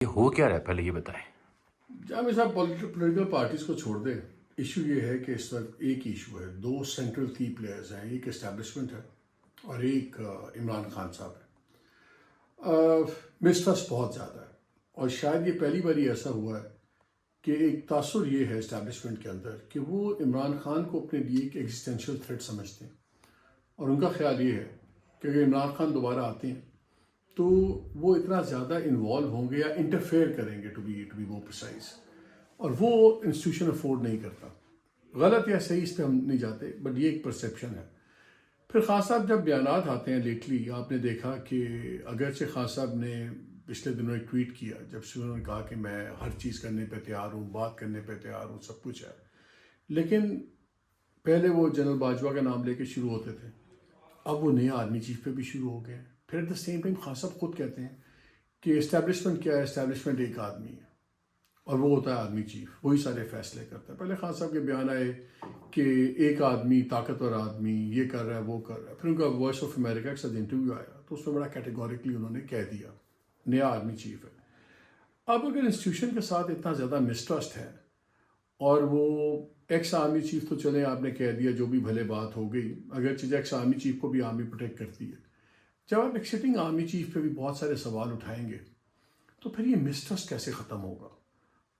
یہ ہو کیا رہا ہے پہلے یہ بتائیں۔ جامع صاحب پولیٹیکل پارٹیز کو چھوڑ دیں، ایشو یہ ہے کہ اس وقت ایک ایشو ہے، دو سینٹرل کی پلیئرز ہیں، ایک اسٹیبلشمنٹ ہے اور ایک عمران خان صاحب ہے۔ مسٹرسٹ بہت زیادہ ہے اور شاید یہ پہلی بار ایسا ہوا ہے کہ ایک تاثر یہ ہے اسٹیبلشمنٹ کے اندر کہ وہ عمران خان کو اپنے لیے ایک ایگزسٹینشیل تھریٹ سمجھتے ہیں، اور ان کا خیال یہ ہے کہ اگر عمران خان دوبارہ آتے ہیں تو وہ اتنا زیادہ انوالو ہوں گے یا انٹرفیئر کریں گے ٹو بی مور پریسائز، اور وہ انسٹیٹیوشن افورڈ نہیں کرتا۔ غلط یا صحیح اس پہ ہم نہیں جاتے، بٹ یہ ایک پرسیپشن ہے۔ پھر خان صاحب جب بیانات آتے ہیں لیٹلی، آپ نے دیکھا کہ اگرچہ خان صاحب نے پچھلے دنوں ایک ٹویٹ کیا جب سے انہوں نے کہا کہ میں ہر چیز کرنے پہ تیار ہوں، بات کرنے پہ تیار ہوں، سب کچھ ہے، لیکن پہلے وہ جنرل باجوہ کا نام لے کے شروع ہوتے تھے، اب وہ نیا آرمی چیف پہ بھی شروع ہو گئے ہیں۔ پھر at the same time Khan sahab خود کہتے ہیں کہ اسٹیبلشمنٹ کیا ہے، اسٹیبلشمنٹ ایک آدمی ہے اور وہ ہوتا ہے آرمی چیف، وہی سارے فیصلے کرتا ہے۔ پہلے خان صاحب کے بیان آئے کہ ایک آدمی، طاقتور آدمی یہ کر رہا ہے وہ کر رہا ہے، پھر ان کا وائس آف امریکہ کے ساتھ انٹرویو آیا تو اس میں بڑا کیٹیگوریکلی انہوں نے کہہ دیا نیا آرمی چیف ہے۔ اب اگر انسٹیٹیوشن کے ساتھ اتنا زیادہ مسٹرسٹ ہے اور وہ ایکس آرمی چیف تو چلیں آپ نے کہہ دیا جو بھی بھلے بات ہو گئی، اگرچہ ایکس آرمی چیف کو بھی آرمی پروٹیکٹ کرتی ہے، جب آپ ایک سٹنگ آرمی چیف پہ بھی بہت سارے سوال اٹھائیں گے تو پھر یہ مسٹرسٹ کیسے ختم ہوگا؟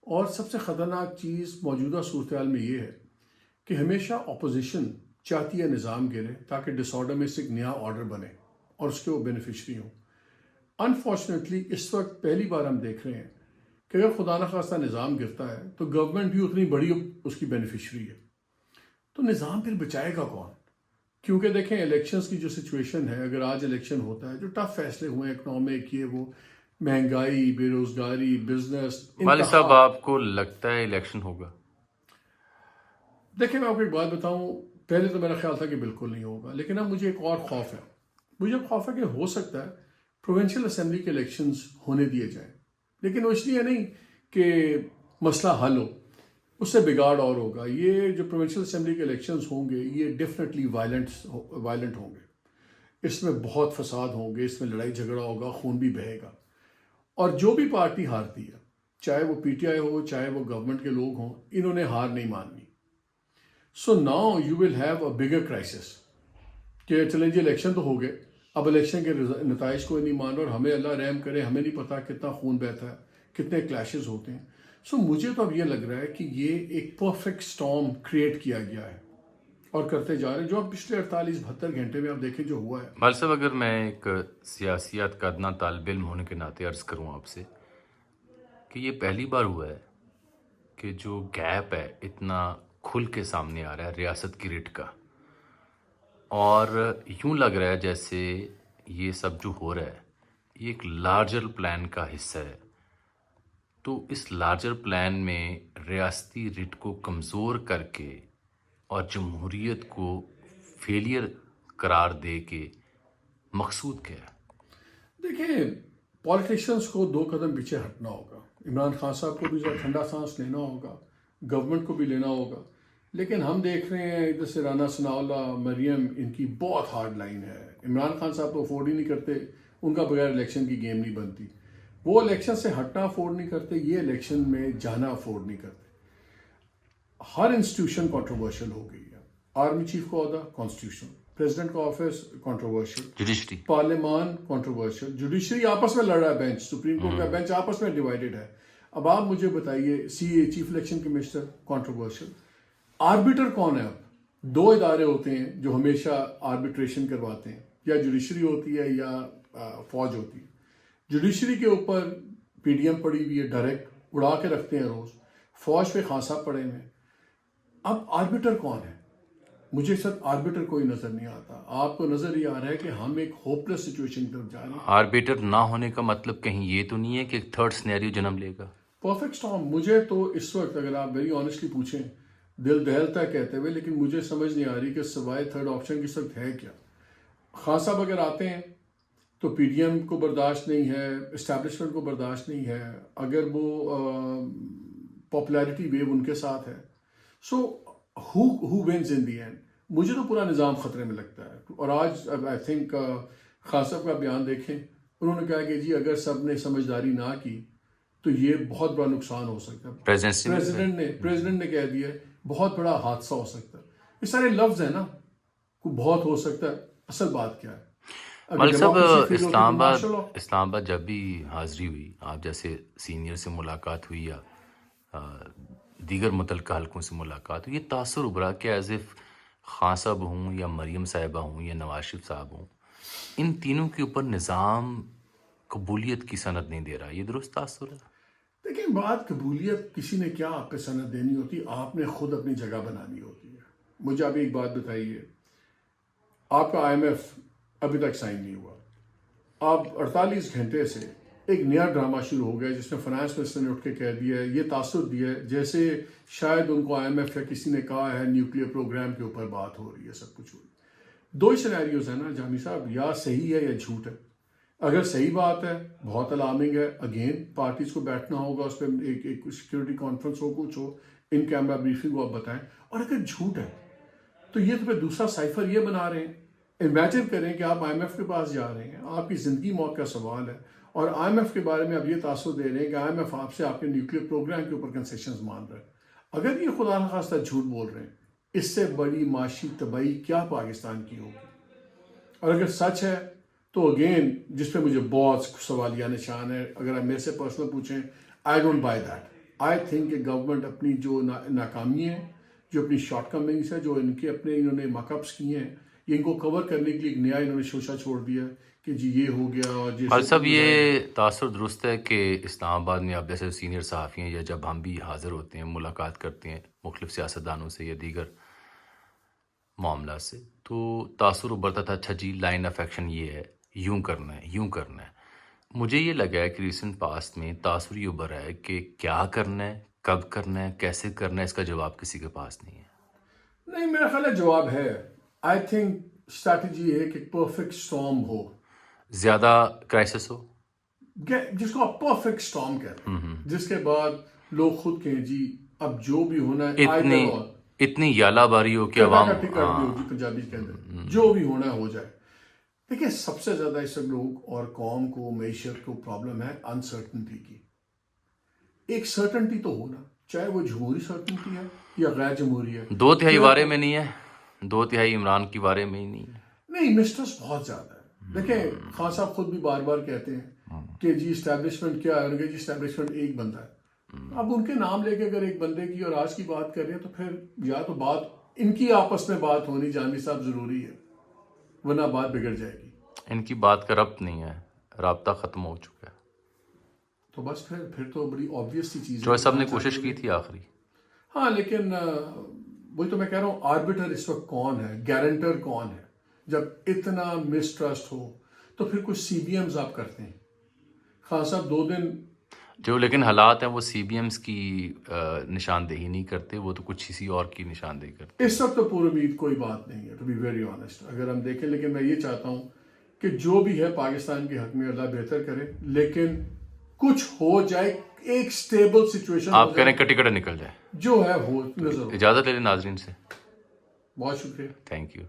اور سب سے خطرناک چیز موجودہ صورتحال میں یہ ہے کہ ہمیشہ اپوزیشن چاہتی ہے نظام گرے تاکہ ڈس آرڈر میں سے ایک نیا آرڈر بنے اور اس کے وہ بینیفیشری ہوں۔ انفارچونیٹلی اس وقت پہلی بار ہم دیکھ رہے ہیں کہ اگر خدا نخواستہ نظام گرتا ہے تو گورنمنٹ بھی اتنی بڑی اس کی بینیفیشری ہے، تو نظام پھر بچائے گا کون؟ کیونکہ دیکھیں الیکشنز کی جو سچویشن ہے، اگر آج الیکشن ہوتا ہے، جو ٹف فیصلے ہوئے ہیں اکنامک، یہ وہ، مہنگائی، بے روزگاری، بزنس، والد صاحب آپ کو لگتا ہے الیکشن ہوگا؟ دیکھیں میں آپ کو ایک بات بتاؤں، پہلے تو میرا خیال تھا کہ بالکل نہیں ہوگا، لیکن اب مجھے ایک اور خوف ہے۔ مجھے خوف ہے کہ ہو سکتا ہے پروونشل اسمبلی کے الیکشنز ہونے دیے جائیں، لیکن وہ اس لیے نہیں کہ مسئلہ حل ہو، اس سے بگاڑ اور ہوگا۔ یہ جو پروونشل اسمبلی کے الیکشنز ہوں گے یہ ڈیفینیٹلی وائلنٹ ہوں گے، اس میں بہت فساد ہوں گے، اس میں لڑائی جھگڑا ہوگا، خون بھی بہے گا، اور جو بھی پارٹی ہارتی ہے، چاہے وہ پی ٹی آئی ہو، چاہے وہ گورنمنٹ کے لوگ ہوں، انہوں نے ہار نہیں ماننی۔ So now you will have a bigger crisis کہ چلیں جی الیکشن تو ہو گئے، اب الیکشن کے نتائج کو نہیں مان رہا، اور ہمیں اللہ رحم کرے، ہمیں نہیں پتا کتنا خون بہتا ہے، کتنے کلیشز ہوتے ہیں۔ سو مجھے تو اب یہ لگ رہا ہے کہ یہ ایک پرفیکٹ سٹارم کریٹ کیا گیا ہے اور کرتے جا رہے ہیں، جو اب پچھلے 48-72 گھنٹے میں آپ دیکھیں جو ہوا ہے۔ والد صاحب اگر میں ایک سیاسیات کا ادنا طالب علم ہونے کے ناطے عرض کروں آپ سے کہ یہ پہلی بار ہوا ہے کہ جو گیپ ہے اتنا کھل کے سامنے آ رہا ہے ریاست کی ریٹ کا، اور یوں لگ رہا ہے جیسے یہ سب جو ہو رہا ہے یہ ایک لارجر پلان کا حصہ ہے۔ تو اس لارجر پلان میں ریاستی ریٹ کو کمزور کر کے اور جمہوریت کو فیلئر قرار دے کے مقصود کیا ہے؟ دیکھیں پالیٹیشنز کو 2 قدم پیچھے ہٹنا ہوگا، عمران خان صاحب کو بھی ذرا ٹھنڈا سانس لینا ہوگا، گورنمنٹ کو بھی لینا ہوگا، لیکن ہم دیکھ رہے ہیں ادھر سے رانا ثناء اللہ، مریم، ان کی بہت ہارڈ لائن ہے۔ عمران خان صاحب تو افورڈ ہی نہیں کرتے، ان کا بغیر الیکشن کی گیم نہیں بنتی، وہ الیکشن سے ہٹنا افورڈ نہیں کرتے، یہ الیکشن میں جانا افورڈ نہیں کرتے۔ ہر انسٹیٹیوشن کنٹروورشل ہو گئی ہے، آرمی چیف کا عہدہ کانسٹیٹیوشنل، پریزیڈنٹ کا آفس کنٹروورشل، جوڈیشری، پارلیمان کنٹروورشل، جوڈیشری آپس میں لڑ رہا ہے، بینچ، سپریم کورٹ کا بینچ آپس میں ڈیوائیڈڈ ہے۔ اب آپ مجھے بتائیے، C A chief election commissioner controversial, arbiter کون ہے؟ اب 2 ادارے ہوتے ہیں جو ہمیشہ آربیٹریشن کرواتے ہیں، یا جوڈیشری ہوتی ہے یا فوج ہوتی ہے۔ جوڈیشری کے اوپر پی ڈی ایم پڑی ہوئی ہے، ڈائریکٹ اڑا کے رکھتے ہیں روز، فوج پہ خان صاحب پڑے ہوئے ہیں۔ اب آربیٹر کون ہے؟ مجھے سر آربیٹر کوئی نظر نہیں آتا۔ آپ کو نظر یہ آ رہا ہے کہ ہم ایک ہوپ لیس سچویشن کی طرف جا رہے ہیں۔ آربیٹر نہ ہونے کا مطلب کہیں یہ تو نہیں ہے کہ ایک تھرڈ سینیریو جنم لے گا؟ پرفیکٹ سٹارم مجھے تو اس وقت اگر آپ ویری آنیسٹلی پوچھیں، دل دہلتا ہے کہتے ہوئے، لیکن مجھے سمجھ نہیں آ رہی کہ سوائے تھرڈ آپشن کی وقت ہے کیا۔ خان صاحب اگر آتے ہیں تو پی ڈی ایم کو برداشت نہیں ہے، اسٹیبلشمنٹ کو برداشت نہیں ہے، اگر وہ پاپولیرٹی ویو ان کے ساتھ ہے، سو who wins in the end؟ مجھے تو پورا نظام خطرے میں لگتا ہے۔ اور آج آئی تھنک خان صاحب کا بیان دیکھیں، انہوں نے کہا کہ جی اگر سب نے سمجھداری نہ کی تو یہ بہت بڑا نقصان ہو سکتا ہے. پریزیڈنٹ نے کہہ دیا ہے بہت بڑا حادثہ ہو سکتا ہے. یہ سارے لفظ ہیں نا, کو بہت ہو سکتا ہے. اصل بات کیا ہے, ملک صاحب اسلام آباد جب بھی حاضری ہوئی, آپ جیسے سینئر سے ملاقات ہوئی یا دیگر متعلقہ حلقوں سے ملاقات ہوئی, یہ تاثر ابھرا کہ ایز اف خان صاحب ہوں یا مریم صاحبہ ہوں یا نواز شریف صاحب ہوں, ان تینوں کے اوپر نظام قبولیت کی سند نہیں دے رہا. یہ درست تاثر ہے؟ دیکھیں, بات قبولیت کسی نے کیا آپ پہ سند دینی ہوتی, آپ نے خود اپنی جگہ بنانی ہوتی ہے. مجھے ابھی ایک بات بتائیے, آپ کا IMF ابھی تک سائن نہیں ہوا. آپ 48 گھنٹے سے ایک نیا ڈرامہ شروع ہو گیا جس میں فائنانس منسٹر نے اٹھ کے کہہ دیا ہے, یہ تاثر دیا ہے جیسے شاید ان کو IMF یا کسی نے کہا ہے نیوکلیئر پروگرام کے اوپر بات ہو رہی ہے, سب کچھ ہو رہی ہے. دو ہی سینیریوز ہیں نا جامی صاحب, یا صحیح ہے یا جھوٹ ہے. اگر صحیح بات ہے بہت الارمنگ ہے, اگین پارٹیز کو بیٹھنا ہوگا, اس پہ ایک سیکورٹی کانفرنس ہو, کچھ ہو, ان کیمرہ بریفنگ کو آپ بتائیں. اور اگر جھوٹ ہے تو یہ تو پھر دوسرا سائفر یہ بنا رہے ہیں. امیجن کریں کہ آپ IMF کے پاس جا رہے ہیں, آپ کی زندگی موت کا سوال ہے, اور IMF کے بارے میں اب یہ تاثر دے رہے ہیں کہ IMF آپ سے آپ کے نیوکلیئر پروگرام کے اوپر کنسیشنز مان رہا ہے. اگر یہ خدا نخواستہ جھوٹ بول رہے ہیں, اس سے بڑی معاشی تباہی کیا پاکستان کی ہوگی. اور اگر سچ ہے تو اگین جس پہ مجھے بہت سوالیہ نشان ہے, اگر آپ میرے سے پرسنل پوچھیں, I don't buy that. I think کہ گورنمنٹ اپنی جو ناکامی ہے, جو اپنی شارٹ کمنگس ہے, جو ان کے اپنے انہوں نے ماک اپس کیے ہیں, یہ ان کو کور کرنے کے لیے ایک نیا انہوں نے شوشہ چھوڑ دیا کہ جی یہ ہو گیا. اور ملک صاحب یہ تاثر درست ہے کہ اسلام آباد میں آپ جیسے سینئر صحافی ہیں, یا جب ہم بھی حاضر ہوتے ہیں, ملاقات کرتے ہیں مختلف سیاستدانوں سے یا دیگر معاملات سے, تو تاثر ابھرتا تھا اچھا جی لائن آف ایکشن یہ ہے, یوں کرنا ہے, یوں کرنا ہے. مجھے یہ لگا ہے کہ ریسنٹ پاسٹ میں تاثر یہ ابھرا ہے کہ کیا کرنا ہے, کب کرنا ہے, کیسے کرنا ہے, اس کا جواب کسی کے پاس نہیں ہے. نہیں, میرا خیال ہے جواب ہے. آئی تھنک اسٹریٹجی ہے کہ پرفیکٹ اسٹارم ہو, زیادہ کرائسس ہو, جس کو آپ پرفیکٹ اسٹارم کہتے ہیں, جس کے بعد لوگ خود کہیں جی اب جو بھی ہونا ہے اتنی یالہ باری ہو کہ عوام جی پنجابی کے اندر جو بھی ہونا ہے ہو جائے. دیکھیں, سب سے زیادہ اس لوگ اور قوم کو, معیشت کو پرابلم ہے انسرٹنٹی کی. ایک سرٹنٹی تو ہونا, چاہے وہ جمہوری سرٹنٹی ہے یا غیر جمہوری ہے. 2/3 وارے میں نہیں ہے, 2/3 عمران کی وارے میں ہی نہیں ہے. نہیں, مسٹرس بہت زیادہ ہے. دیکھیں, خان صاحب خود بھی بار بار کہتے ہیں کہ جی اسٹیبلشمنٹ کیا ہے, جی اسٹیبلشمنٹ ایک بندہ ہے. اب ان کے نام لے کے اگر ایک بندے کی اور آج کی بات کر رہے ہیں تو پھر یا تو بات ان کی آپس میں بات ہونی جانوی صاحب ضروری ہے, ورنہ بات بگڑ جائے گی. ان کی بات کا ربط نہیں ہے, رابطہ ختم ہو چکا ہے. تو بس پھر تو بڑی آبویس سی چیز ہے. جو سب نے کوشش کی تھی آخری. ہاں, لیکن وہی تو میں کہہ رہا ہوں, آربیٹر اس وقت کون ہے, گارنٹر کون ہے. جب اتنا مسٹرسٹ ہو تو پھر کچھ CBMs آپ کرتے ہیں. خان صاحب 2 دن جو لیکن حالات ہیں وہ CBMs کی نشاندہی نہیں کرتے, وہ تو کچھ کسی اور کی نشاندہی کرتے. اس وقت تو پوری امید کوئی بات نہیں ہے, ٹو بی ویری آنیسٹ, اگر ہم دیکھیں. لیکن میں یہ چاہتا ہوں کہ جو بھی ہے پاکستان کے حق میں اللہ بہتر کرے, لیکن کچھ ہو جائے, ایک سٹیبل سچویشن آپ کہہ رہے ہیں کٹی کٹا نکل جائے, جو ہے ہو نظر. اجازت لے لیں ناظرین سے. بہت شکریہ. Thank you.